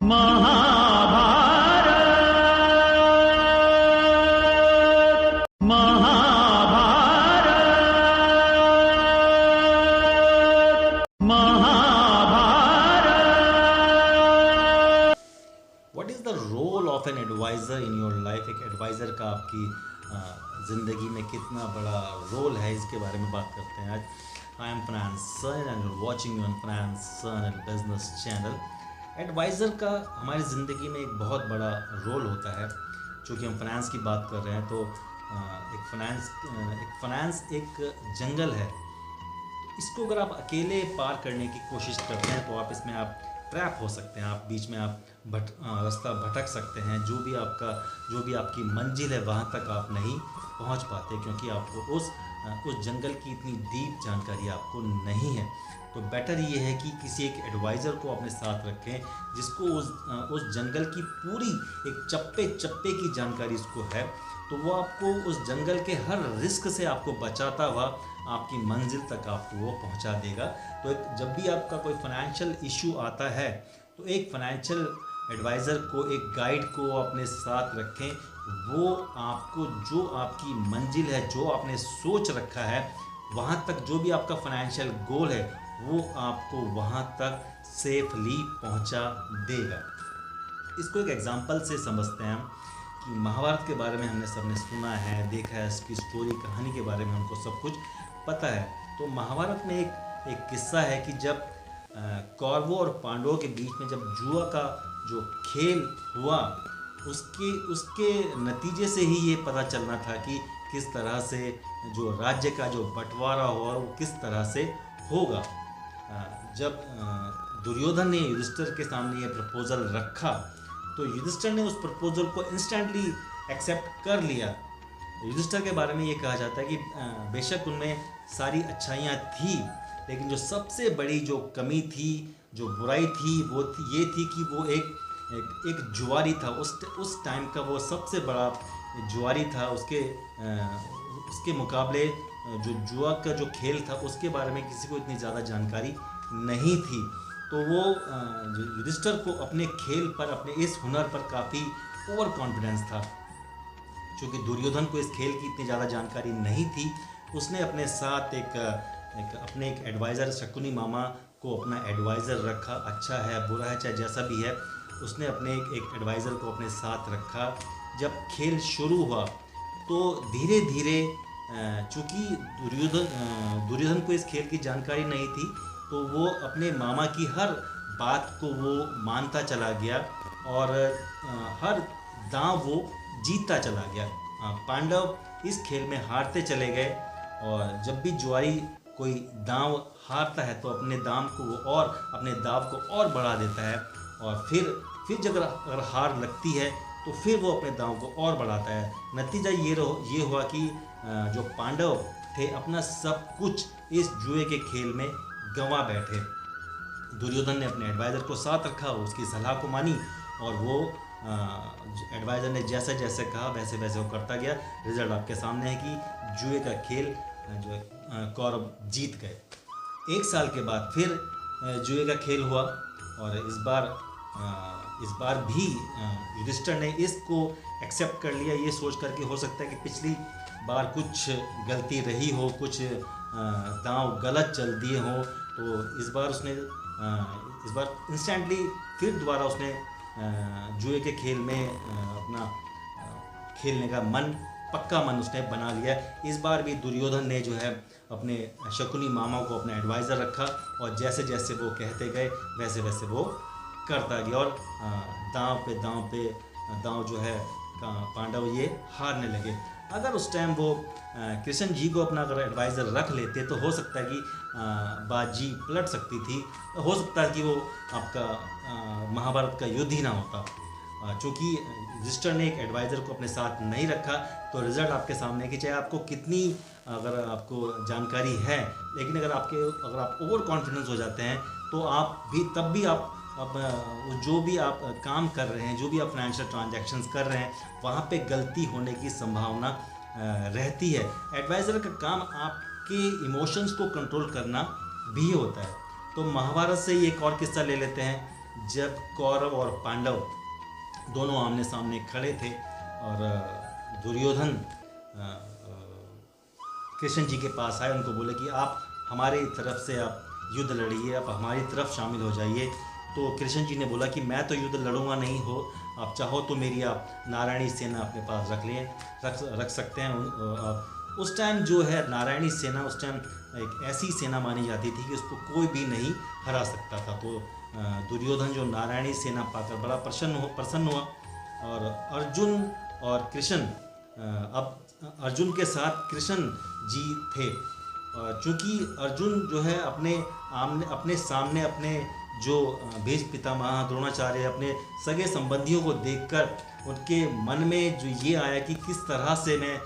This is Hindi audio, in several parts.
Mahabharat Mahabharat Mahabharat. What is the role of an adviser in your life? एक एडवाइज़र का आपकी ज़िंदगी में कितना बड़ा रोल है, इसके बारे में बात करते हैं आज। I am Finance Sun and watching you on Finance Sun and business channel. Adviser का हमारी ज़िंदगी में एक बहुत बड़ा रोल होता है। चूँकि हम फाइनेंस की बात कर रहे हैं तो एक फाइनेंस एक जंगल है। इसको अगर आप अकेले पार करने की कोशिश करते हैं तो आप इसमें आप ट्रैप हो सकते हैं। आप बीच में आप रास्ता भटक सकते हैं। जो भी आपकी मंजिल है वहाँ तक आप नहीं पहुँच पाते, क्योंकि आपको उस जंगल की इतनी डीप जानकारी आपको नहीं है। तो बेटर ये है कि किसी एक एडवाइज़र को अपने साथ रखें जिसको उस जंगल की पूरी एक चप्पे चप्पे की जानकारी इसको है। तो वो आपको उस जंगल के हर रिस्क से आपको बचाता हुआ आपकी मंजिल तक आपको वो पहुंचा देगा। तो जब भी आपका कोई फाइनेंशियल इशू आता है तो एक फाइनेंशियल एडवाइज़र को, एक गाइड को अपने साथ रखें। वो आपको जो आपकी मंजिल है, जो आपने सोच रखा है, वहाँ तक जो भी आपका फाइनेंशियल गोल है वो आपको वहाँ तक सेफली पहुँचा देगा। इसको एक एग्जांपल से समझते हैं हम कि महाभारत के बारे में हमने सबने सुना है, देखा है, इसकी स्टोरी कहानी के बारे में हमको सब कुछ पता है। तो महाभारत में एक किस्सा है कि जब कौरवों और पांडवों के बीच में जब जुआ का जो खेल हुआ, उसके नतीजे से ही ये पता चलना था कि किस तरह से जो राज्य का जो बंटवारा हुआ वो किस तरह से होगा। जब दुर्योधन ने युधिष्ठिर के सामने ये प्रपोज़ल रखा तो युधिष्ठिर ने उस प्रपोज़ल को इंस्टेंटली एक्सेप्ट कर लिया। युधिष्ठिर के बारे में ये कहा जाता है कि बेशक उनमें सारी अच्छाइयाँ थी, लेकिन जो सबसे बड़ी जो कमी थी, जो बुराई थी, वो ये थी कि वो एक जुआरी था। उस टाइम का वो सबसे बड़ा जुआरी था। उसके मुकाबले जो जुआ का जो खेल था उसके बारे में किसी को इतनी ज़्यादा जानकारी नहीं थी। तो वो युधिष्ठिर को अपने खेल पर, अपने इस हुनर पर काफ़ी ओवर कॉन्फिडेंस था। क्योंकि दुर्योधन को इस खेल की इतनी ज़्यादा जानकारी नहीं थी, उसने अपने साथ एक एडवाइज़र, शकुनी मामा को अपना एडवाइज़र रखा। अच्छा है, बुरा है, चाहे जैसा भी है, उसने अपने एक एडवाइज़र को अपने साथ रखा। जब खेल शुरू हुआ तो धीरे धीरे, चूँकि दुर्योधन को इस खेल की जानकारी नहीं थी, तो वो अपने मामा की हर बात को वो मानता चला गया और हर दांव वो जीतता चला गया। पांडव इस खेल में हारते चले गए और जब भी जुआरी कोई दांव हारता है तो अपने दांव को और बढ़ा देता है और फिर जब अगर हार लगती है तो फिर वो अपने दांव को और बढ़ाता है। नतीजा ये हुआ कि जो पांडव थे अपना सब कुछ इस जुए के खेल में गंवा बैठे। दुर्योधन ने अपने एडवाइज़र को साथ रखा, उसकी सलाह को मानी और वो एडवाइज़र ने जैसे जैसे कहा वैसे वैसे वो करता गया। रिजल्ट आपके सामने है कि जुए का खेल जो कौरव जीत गए। 1 साल के बाद फिर जुए का खेल हुआ और इस बार भी युधिष्ठिर ने इसको एक्सेप्ट कर लिया, ये सोच कर कि हो सकता है कि पिछली बार कुछ गलती रही हो, कुछ दांव गलत चल दिए हों। तो इस बार इंस्टेंटली फिर दोबारा उसने जुए के खेल में अपना खेलने का पक्का मन उसने बना लिया। इस बार भी दुर्योधन ने जो है अपने शकुनी मामा को अपना एडवाइज़र रखा और जैसे जैसे वो कहते गए वैसे वैसे वो करता गया और दांव पे दांव जो है पांडव ये हारने लगे। अगर उस टाइम वो कृष्ण जी को अपना अगर एडवाइज़र रख लेते तो हो सकता है कि बाजी पलट सकती थी, हो सकता है कि वो आपका महाभारत का युद्ध ही ना होता। चूँकि युधिष्ठिर ने एक एडवाइज़र को अपने साथ नहीं रखा तो रिज़ल्ट आपके सामने कि चाहे आपको कितनी अगर आपको जानकारी है, लेकिन अगर आप ओवर कॉन्फिडेंस हो जाते हैं तो तब भी आप जो भी आप काम कर रहे हैं, जो भी आप फाइनेंशियल ट्रांजैक्शंस कर रहे हैं, वहाँ पे गलती होने की संभावना रहती है। एडवाइज़र का काम आपके इमोशंस को कंट्रोल करना भी होता है। तो महाभारत से ही एक और किस्सा ले लेते हैं। जब कौरव और पांडव दोनों आमने सामने खड़े थे और दुर्योधन कृष्ण जी के पास आए, उनको बोले कि आप हमारी तरफ से आप युद्ध लड़िए, आप हमारी तरफ शामिल हो जाइए। तो कृष्ण जी ने बोला कि मैं तो युद्ध लड़ूंगा नहीं, हो आप चाहो तो मेरी आप नारायणी सेना अपने पास रख सकते हैं। उस टाइम जो है नारायणी सेना उस टाइम एक ऐसी सेना मानी जाती थी कि उसको कोई भी नहीं हरा सकता था। तो दुर्योधन जो नारायणी सेना पाकर बड़ा प्रसन्न हुआ और अर्जुन और कृष्ण, अब अर्जुन के साथ कृष्ण जी थे। चूँकि अर्जुन जो है अपने सामने अपने जो भीष्म पितामह द्रोणाचार्य अपने सगे संबंधियों को देखकर उनके मन में जो ये आया कि किस तरह से मैं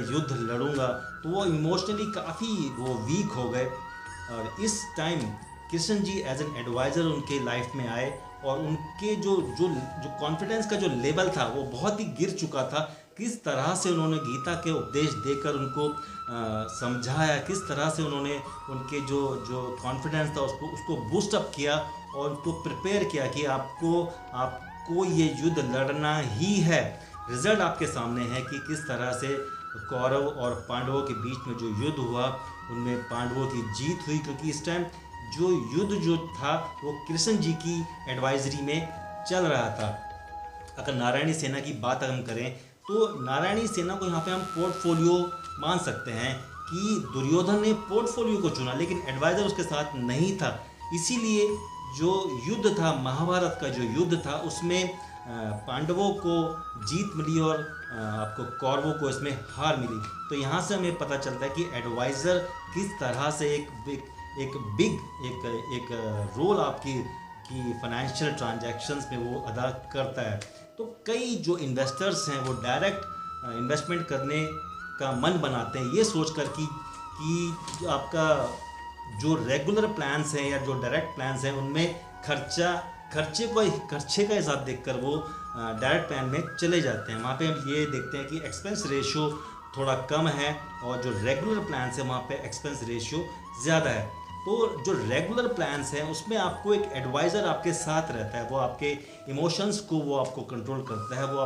युद्ध लड़ूंगा, तो वो इमोशनली काफ़ी वो वीक हो गए। और इस time Krishna ji as an adviser उनके लाइफ में आए और उनके जो कॉन्फिडेंस का जो लेवल था वो बहुत ही गिर चुका था। किस तरह से उन्होंने गीता के उपदेश देकर उनको समझाया, किस तरह से उन्होंने उनके जो कॉन्फिडेंस था उसको बूस्ट अप किया और उनको प्रिपेयर किया कि आपको ये युद्ध लड़ना ही है। रिजल्ट आपके सामने है कि किस तरह से कौरव और पांडवों के बीच में जो युद्ध हुआ उनमें पांडवों की जीत हुई, क्योंकि इस टाइम जो युद्ध जो था वो कृष्ण जी की एडवाइजरी में चल रहा था। अगर नारायणी सेना की बात हम करें तो नारायणी सेना को यहाँ पे हम पोर्टफोलियो मान सकते हैं कि दुर्योधन ने पोर्टफोलियो को चुना, लेकिन एडवाइज़र उसके साथ नहीं था। इसीलिए जो युद्ध था, महाभारत का जो युद्ध था, उसमें पांडवों को जीत मिली और आपको कौरवों को इसमें हार मिली। तो यहाँ से हमें पता चलता है कि एडवाइज़र किस तरह से एक बिग रोल आपकी फाइनेंशियल ट्रांजैक्शंस में वो अदा करता है। तो कई जो इन्वेस्टर्स हैं वो डायरेक्ट इन्वेस्टमेंट करने का मन बनाते हैं ये सोचकर कि आपका जो रेगुलर प्लान्स हैं या जो डायरेक्ट प्लान्स हैं उनमें खर्चे का हिसाब देखकर वो डायरेक्ट प्लान में चले जाते हैं। वहाँ पे हम ये देखते हैं कि एक्सपेंस रेशियो थोड़ा कम है और जो रेगुलर प्लान्स हैं वहाँ पे एक्सपेंस रेशियो ज़्यादा है। तो जो रेगुलर प्लान्स हैं उसमें आपको एक एडवाइज़र आपके साथ रहता है, वो आपके इमोशंस को वो आपको कंट्रोल करता है, वो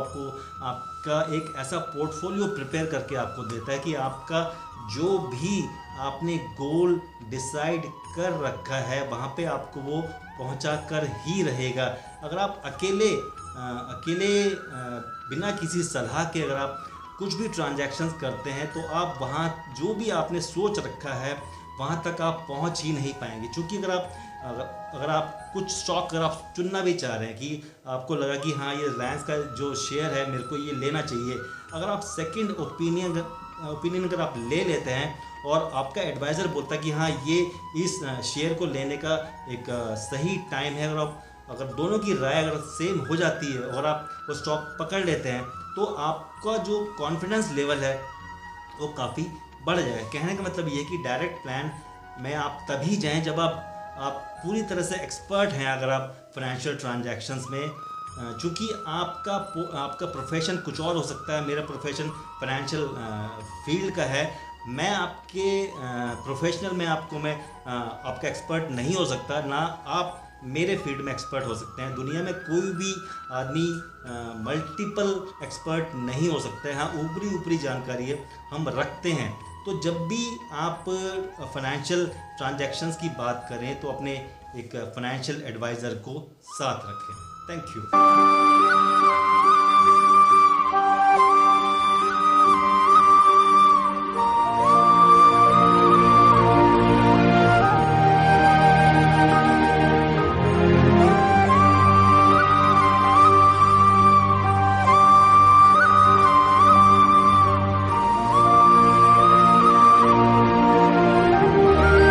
आपका एक ऐसा पोर्टफोलियो प्रिपेयर करके आपको देता है कि आपका जो भी आपने गोल डिसाइड कर रखा है वहाँ पे आपको वो पहुँचा कर ही रहेगा। अगर आप अकेले बिना किसी सलाह के अगर आप कुछ भी ट्रांजैक्शंस करते हैं तो आप वहाँ जो भी आपने सोच रखा है वहाँ तक आप पहुँच ही नहीं पाएंगे। क्योंकि अगर आप कुछ स्टॉक अगर आप चुनना भी चाह रहे हैं कि आपको लगा कि हाँ ये रिलायंस का जो शेयर है मेरे को ये लेना चाहिए, अगर आप सेकंड ओपिनियन अगर आप ले लेते हैं और आपका एडवाइज़र बोलता है कि हाँ ये इस शेयर को लेने का एक सही टाइम है, अगर दोनों की राय अगर सेम हो जाती है और आप वो स्टॉक पकड़ लेते हैं तो आपका जो कॉन्फिडेंस लेवल है वो काफ़ी बढ़ जाएगा। कहने का मतलब ये है कि डायरेक्ट प्लान में आप तभी जाएं जब आप पूरी तरह से एक्सपर्ट हैं। अगर आप फाइनेंशियल ट्रांजैक्शंस में, चूँकि आपका प्रोफेशन कुछ और हो सकता है, मेरा प्रोफेशन फाइनेंशियल फील्ड का है, मैं आपके प्रोफेशनल में आपका एक्सपर्ट नहीं हो सकता, ना आप मेरे फील्ड में एक्सपर्ट हो सकते हैं। दुनिया में कोई भी आदमी मल्टीपल एक्सपर्ट नहीं हो सकता है। हाँ, ऊपरी जानकारी है हम रखते हैं। तो जब भी आप फाइनेंशियल ट्रांजैक्शंस की बात करें तो अपने एक फाइनेंशियल एडवाइज़र को साथ रखें। Thank you.